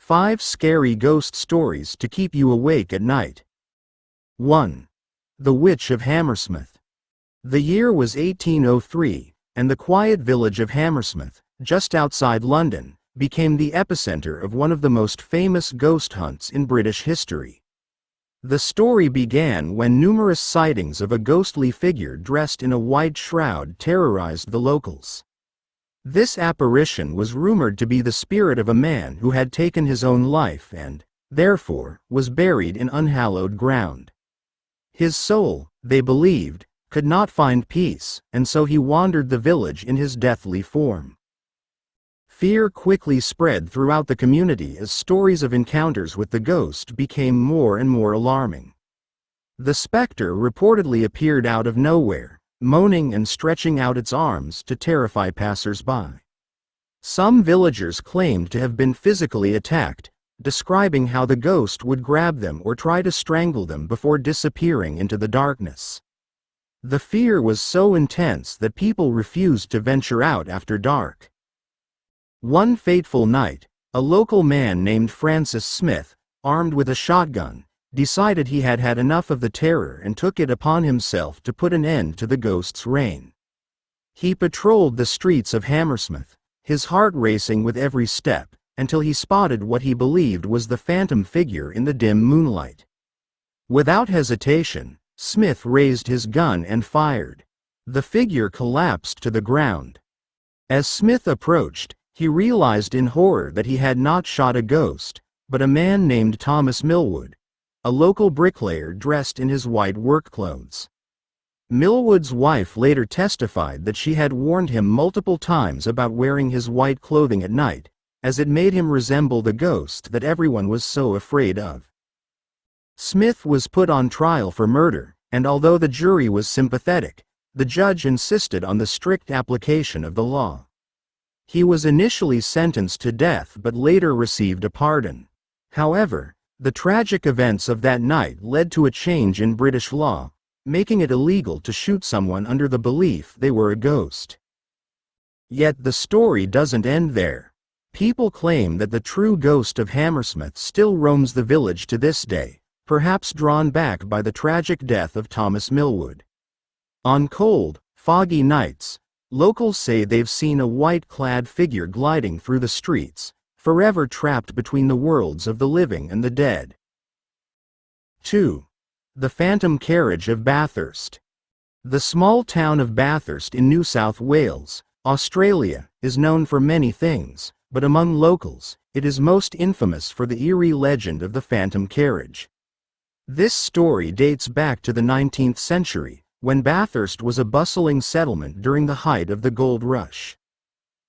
5 Scary Ghost Stories to Keep You Awake at Night. 1. The Witch of Hammersmith. The year was 1803, and the quiet village of Hammersmith, just outside London, became the epicenter of one of the most famous ghost hunts in British history. The story began when numerous sightings of a ghostly figure dressed in a white shroud terrorized the locals. This apparition was rumored to be the spirit of a man who had taken his own life and, therefore, was buried in unhallowed ground. His soul, they believed, could not find peace, and so he wandered the village in his deathly form. Fear quickly spread throughout the community as stories of encounters with the ghost became more and more alarming. The specter reportedly appeared out of nowhere, moaning and stretching out its arms to terrify passers-by. Some villagers claimed to have been physically attacked, describing how the ghost would grab them or try to strangle them before disappearing into the darkness. The fear was so intense that people refused to venture out after dark. One fateful night, a local man named Francis Smith, armed with a shotgun, decided he had had enough of the terror and took it upon himself to put an end to the ghost's reign. He patrolled the streets of Hammersmith, his heart racing with every step, until he spotted what he believed was the phantom figure in the dim moonlight. Without hesitation, Smith raised his gun and fired. The figure collapsed to the ground. As Smith approached, he realized in horror that he had not shot a ghost, but a man named Thomas Millwood, a local bricklayer dressed in his white work clothes. Millwood's wife later testified that she had warned him multiple times about wearing his white clothing at night, as it made him resemble the ghost that everyone was so afraid of. Smith was put on trial for murder, and although the jury was sympathetic, the judge insisted on the strict application of the law. He was initially sentenced to death but later received a pardon. However, the tragic events of that night led to a change in British law, making it illegal to shoot someone under the belief they were a ghost. Yet the story doesn't end there. People claim that the true ghost of Hammersmith still roams the village to this day, perhaps drawn back by the tragic death of Thomas Millwood. On cold, foggy nights, locals say they've seen a white-clad figure gliding through the streets, forever trapped between the worlds of the living and the dead. 2. The Phantom Carriage of Bathurst. The small town of Bathurst in New South Wales, Australia, is known for many things, but among locals, it is most infamous for the eerie legend of the Phantom Carriage. This story dates back to the 19th century, when Bathurst was a bustling settlement during the height of the gold rush.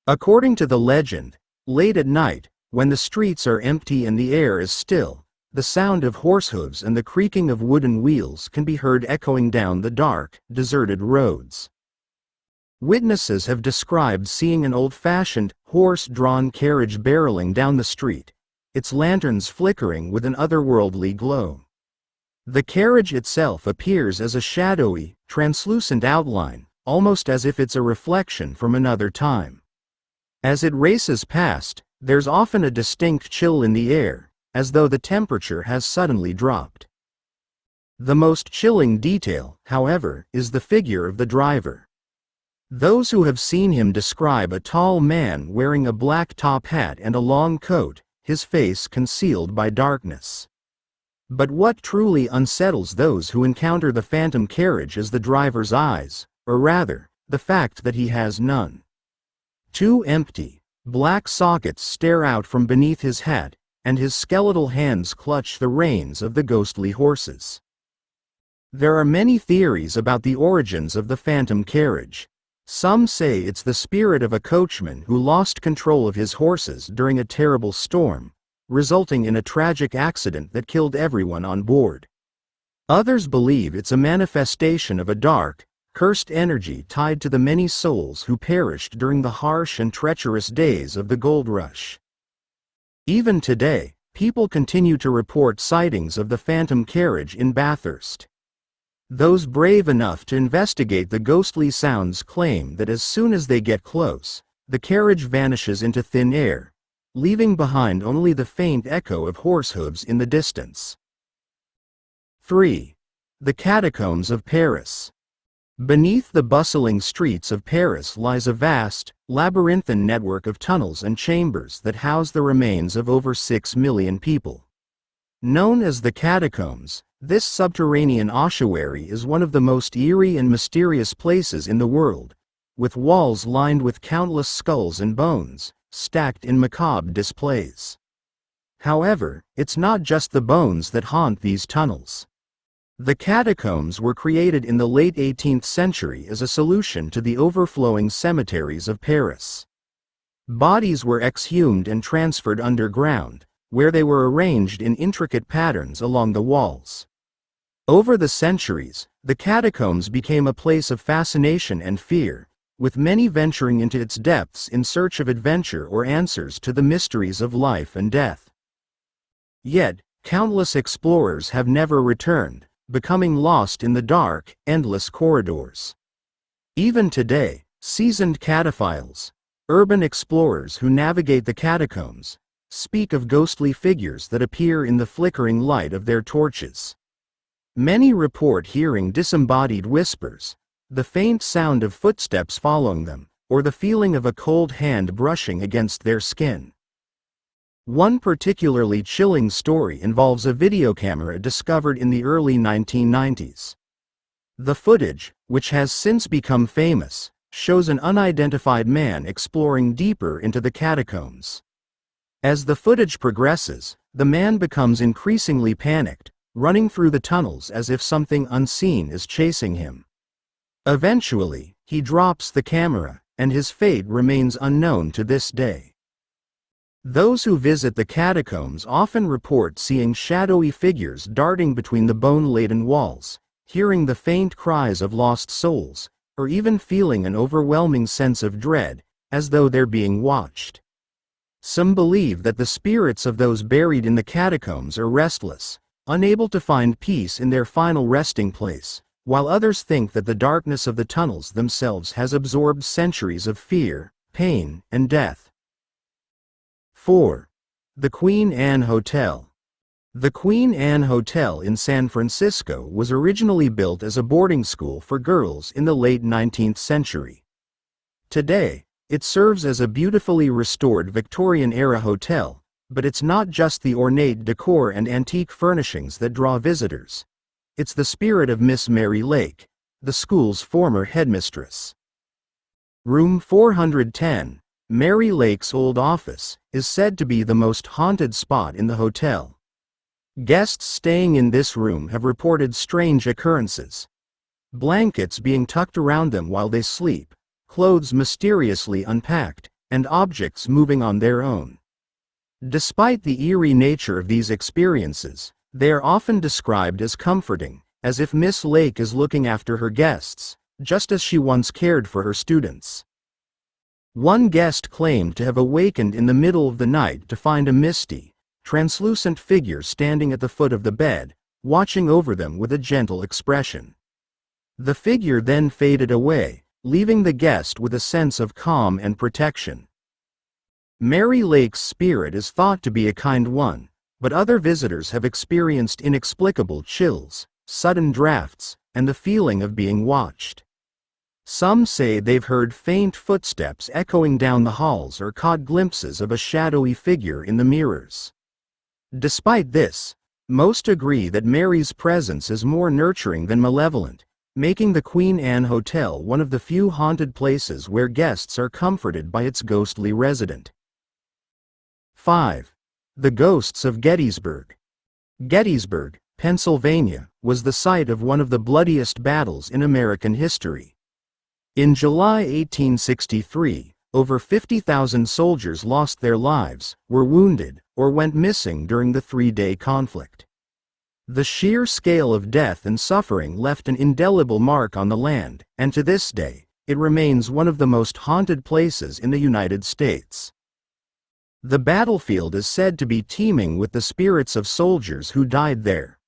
According to the legend, late at night, when the streets are empty and the air is still, the sound of horse hooves and the creaking of wooden wheels can be heard echoing down the dark, deserted roads. Witnesses have described seeing an old-fashioned, horse-drawn carriage barreling down the street, its lanterns flickering with an otherworldly glow. The carriage itself appears as a shadowy, translucent outline, almost as if it's a reflection from another time. As it races past, there's often a distinct chill in the air, as though the temperature has suddenly dropped. The most chilling detail, however, is the figure of the driver. Those who have seen him describe a tall man wearing a black top hat and a long coat, his face concealed by darkness. But what truly unsettles those who encounter the phantom carriage is the driver's eyes, or rather, the fact that he has none. Two empty, black sockets stare out from beneath his hat, and his skeletal hands clutch the reins of the ghostly horses. There are many theories about the origins of the phantom carriage. Some say it's the spirit of a coachman who lost control of his horses during a terrible storm, resulting in a tragic accident that killed everyone on board. Others believe it's a manifestation of a dark, cursed energy tied to the many souls who perished during the harsh and treacherous days of the gold rush. Even today, people continue to report sightings of the phantom carriage in Bathurst. Those brave enough to investigate the ghostly sounds claim that as soon as they get close, the carriage vanishes into thin air, leaving behind only the faint echo of horse hooves in the distance. 3. The Catacombs of Paris. Beneath the bustling streets of Paris lies a vast, labyrinthine network of tunnels and chambers that house the remains of over 6 million people. Known as the Catacombs, this subterranean ossuary is one of the most eerie and mysterious places in the world, with walls lined with countless skulls and bones, stacked in macabre displays. However, it's not just the bones that haunt these tunnels. The catacombs were created in the late 18th century as a solution to the overflowing cemeteries of Paris. Bodies were exhumed and transferred underground, where they were arranged in intricate patterns along the walls. Over the centuries, the catacombs became a place of fascination and fear, with many venturing into its depths in search of adventure or answers to the mysteries of life and death. Yet, countless explorers have never returned, becoming lost in the dark, endless corridors. Even today, seasoned cataphiles, urban explorers who navigate the catacombs, speak of ghostly figures that appear in the flickering light of their torches. Many report hearing disembodied whispers, the faint sound of footsteps following them, or the feeling of a cold hand brushing against their skin. One particularly chilling story involves a video camera discovered in the early 1990s. The footage, which has since become famous, shows an unidentified man exploring deeper into the catacombs. As the footage progresses, the man becomes increasingly panicked, running through the tunnels as if something unseen is chasing him. Eventually, he drops the camera, and his fate remains unknown to this day. Those who visit the catacombs often report seeing shadowy figures darting between the bone-laden walls, hearing the faint cries of lost souls, or even feeling an overwhelming sense of dread, as though they're being watched. Some believe that the spirits of those buried in the catacombs are restless, unable to find peace in their final resting place, while others think that the darkness of the tunnels themselves has absorbed centuries of fear, pain, and death. 4. The Queen Anne Hotel. The Queen Anne Hotel in San Francisco was originally built as a boarding school for girls in the late 19th century. Today, it serves as a beautifully restored Victorian-era hotel, but it's not just the ornate decor and antique furnishings that draw visitors. It's the spirit of Miss Mary Lake, the school's former headmistress. Room 410, Mary Lake's old office, is said to be the most haunted spot in the hotel. Guests staying in this room have reported strange occurrences. Blankets being tucked around them while they sleep, clothes mysteriously unpacked, and objects moving on their own. Despite the eerie nature of these experiences, they are often described as comforting, as if Miss Lake is looking after her guests, just as she once cared for her students. One guest claimed to have awakened in the middle of the night to find a misty, translucent figure standing at the foot of the bed, watching over them with a gentle expression. The figure then faded away, leaving the guest with a sense of calm and protection. Mary Lake's spirit is thought to be a kind one, but other visitors have experienced inexplicable chills, sudden drafts, and the feeling of being watched. Some say they've heard faint footsteps echoing down the halls or caught glimpses of a shadowy figure in the mirrors. Despite this, most agree that Mary's presence is more nurturing than malevolent, making the Queen Anne Hotel one of the few haunted places where guests are comforted by its ghostly resident. 5. The Ghosts of Gettysburg. Gettysburg, Pennsylvania, was the site of one of the bloodiest battles in American history. In July 1863, over 50,000 soldiers lost their lives, were wounded, or went missing during the three-day conflict. The sheer scale of death and suffering left an indelible mark on the land, and to this day, it remains one of the most haunted places in the United States. The battlefield is said to be teeming with the spirits of soldiers who died there.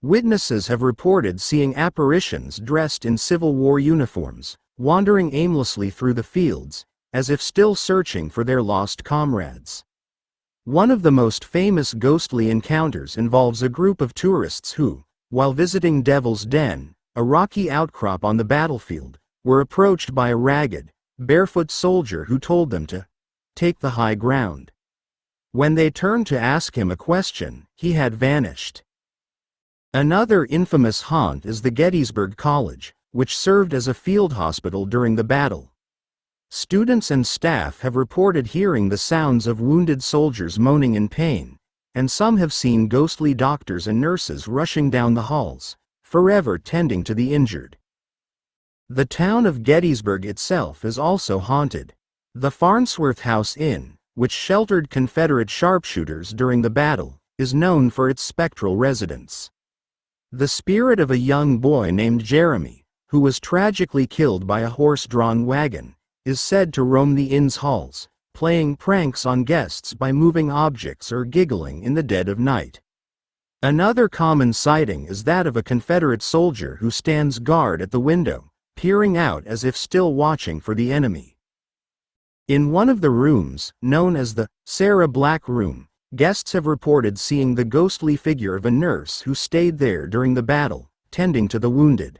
Witnesses have reported seeing apparitions dressed in Civil War uniforms, wandering aimlessly through the fields, as if still searching for their lost comrades. One of the most famous ghostly encounters involves a group of tourists who, while visiting Devil's Den, a rocky outcrop on the battlefield, were approached by a ragged, barefoot soldier who told them to take the high ground. When they turned to ask him a question, he had vanished. Another infamous haunt is the Gettysburg College, which served as a field hospital during the battle. Students and staff have reported hearing the sounds of wounded soldiers moaning in pain, and some have seen ghostly doctors and nurses rushing down the halls, forever tending to the injured. The town of Gettysburg itself is also haunted. The Farnsworth House Inn, which sheltered Confederate sharpshooters during the battle, is known for its spectral residents. The spirit of a young boy named Jeremy, who was tragically killed by a horse-drawn wagon, is said to roam the inn's halls, playing pranks on guests by moving objects or giggling in the dead of night. Another common sighting is that of a Confederate soldier who stands guard at the window, peering out as if still watching for the enemy. In one of the rooms, known as the Sarah Black Room, guests have reported seeing the ghostly figure of a nurse who stayed there during the battle, tending to the wounded.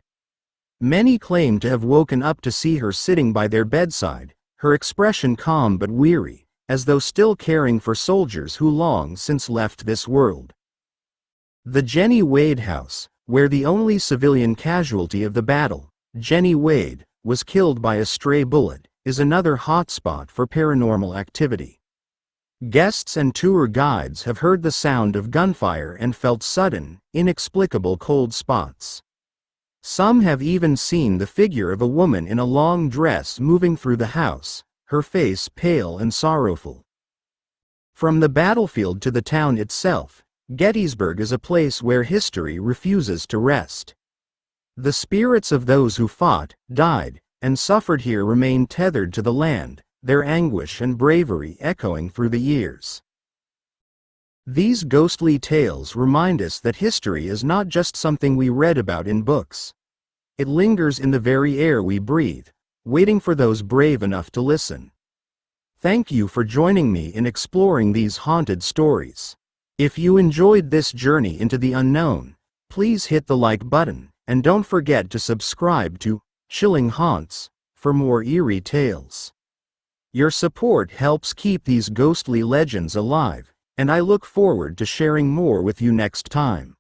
Many claim to have woken up to see her sitting by their bedside, her expression calm but weary, as though still caring for soldiers who long since left this world. The Jenny Wade House, where the only civilian casualty of the battle, Jenny Wade, was killed by a stray bullet, is another hotspot for paranormal activity. Guests and tour guides have heard the sound of gunfire and felt sudden, inexplicable cold spots. Some have even seen the figure of a woman in a long dress moving through the house, her face pale and sorrowful. From the battlefield to the town itself, Gettysburg is a place where history refuses to rest. The spirits of those who fought, died, and suffered here remain tethered to the land, their anguish and bravery echoing through the years. These ghostly tales remind us that history is not just something we read about in books. It lingers in the very air we breathe, waiting for those brave enough to listen. Thank you for joining me in exploring these haunted stories. If you enjoyed this journey into the unknown, please hit the like button, and don't forget to subscribe to Chilling Haunts for more eerie tales. Your support helps keep these ghostly legends alive, and I look forward to sharing more with you next time.